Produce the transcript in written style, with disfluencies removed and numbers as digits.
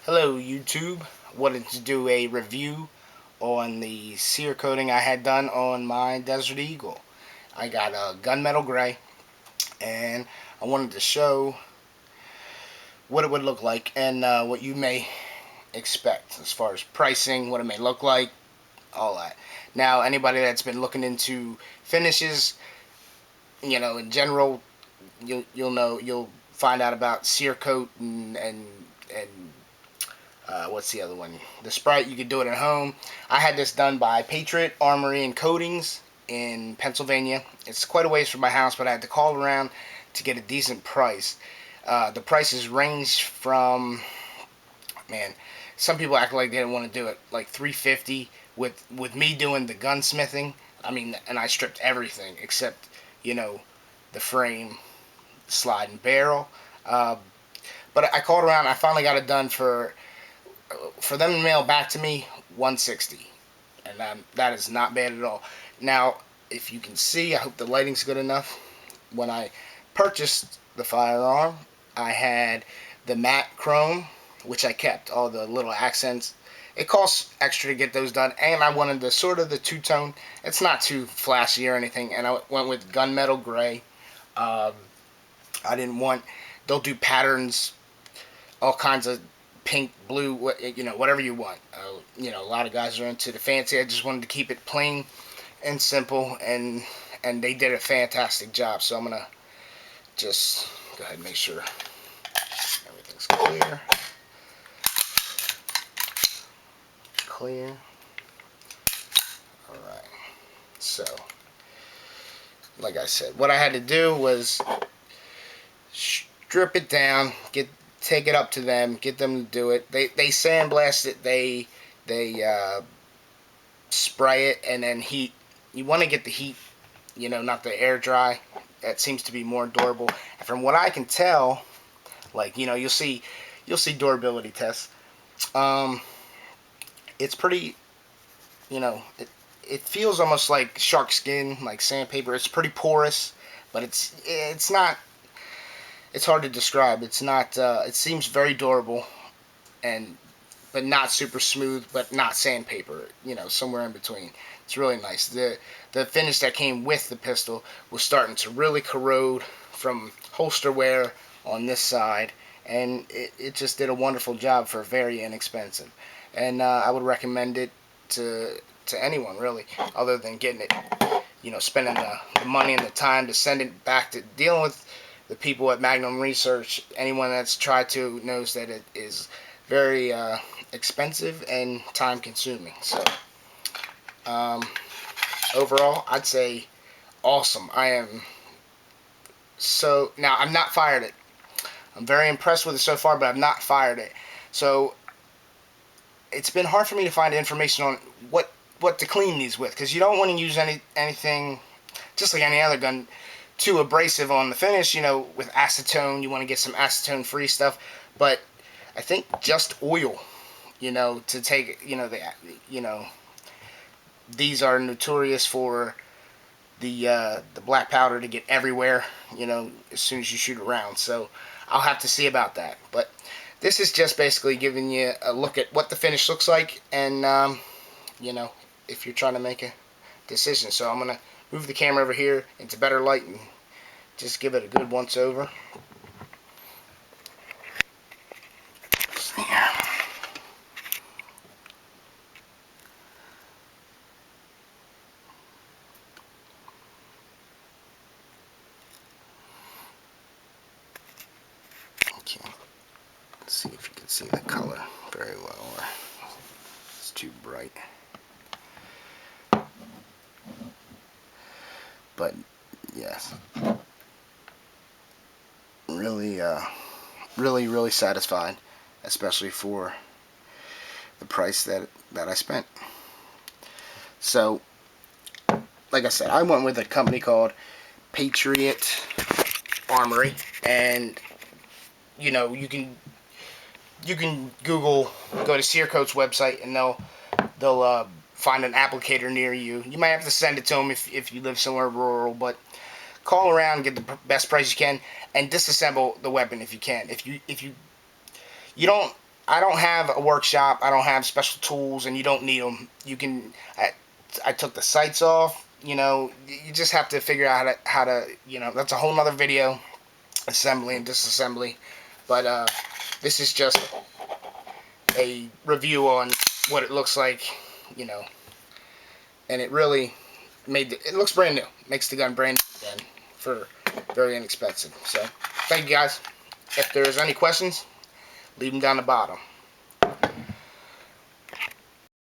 Hello YouTube, wanted to do a review on the Cerakoting I had done on my Desert Eagle. I got a gunmetal gray and I wanted to show what it would look like and what you may expect as far as pricing, what it may look like, all that. Now anybody that's been looking into finishes, in general, you'll find out about Cerakote and what's the other one? The Sprite, you could do it at home. I had this done by Patriot, Armory, and Coatings in Pennsylvania. It's quite a ways from my house, but I had to call around to get a decent price. The prices range from, man, some people act like they didn't want to do it, like $350 with me doing the gunsmithing. I mean, and I stripped everything except, the frame, slide, and barrel. Uh, but I called around. I finally got it done for them to mail back to me 160, and that is not bad at all. Now, if you can see, I hope the lighting's good enough. When I purchased the firearm, I had the matte chrome, which I kept all the little accents. It costs extra to get those done, and I wanted the sort of the two-tone. It's not too flashy or anything, and I went with gunmetal gray. Um, I didn't want. They'll do patterns, all kinds of pink, blue, whatever you want. A lot of guys are into the fancy. I just wanted to keep it plain and simple, and they did a fantastic job. So I'm gonna just go ahead and make sure everything's clear. Clear. All right. So, like I said, what I had to do was strip it down, take it up to them, get them to do it. They sandblast it. They spray it and then heat. You want to get the heat, not the air dry. That seems to be more durable. And from what I can tell, like you'll see durability tests. It's pretty, it feels almost like shark skin, like sandpaper. It's pretty porous, but it's not. It's hard to describe. It's not. It seems very durable, and but not super smooth, but not sandpaper. Somewhere in between. It's really nice. The finish that came with the pistol was starting to really corrode from holster wear on this side, and it just did a wonderful job for very inexpensive. And I would recommend it to anyone really, other than getting it, spending the money and the time to send it back to dealing with the people at Magnum Research. Anyone that's tried to knows that it is very expensive and time consuming. So overall, I'd say awesome. I am so now I'm not fired it. I'm very impressed with it so far, but I've not fired it. So it's been hard for me to find information on what to clean these with, because you don't want to use anything just like any other gun too abrasive on the finish. With acetone, you want to get some acetone free stuff, but I think just oil, to take, these are notorious for the black powder to get everywhere, as soon as you shoot around. So I'll have to see about that. But this is just basically giving you a look at what the finish looks like, and if you're trying to make a decision. So I'm gonna move the camera over here into better light and just give it a good once over. Okay. Let's see if you can see the color very well, or it's too bright. But yes, really, really satisfied, especially for the price that I spent. So, like I said, I went with a company called Patriot Armory, and you can Google, go to Cerakote's website, and they'll find an applicator near you. You might have to send it to them if you live somewhere rural, but call around, get the best price you can, and disassemble the weapon if you can. If you don't I don't have a workshop. I don't have special tools, and you don't need them. You can. I took the sights off. You just have to figure out how to. That's a whole nother video, assembly and disassembly. But this is just a review on what it looks like. You know, and it really it looks brand new. Makes the gun brand new again for very inexpensive. So, thank you guys. If there's any questions, leave them down the bottom.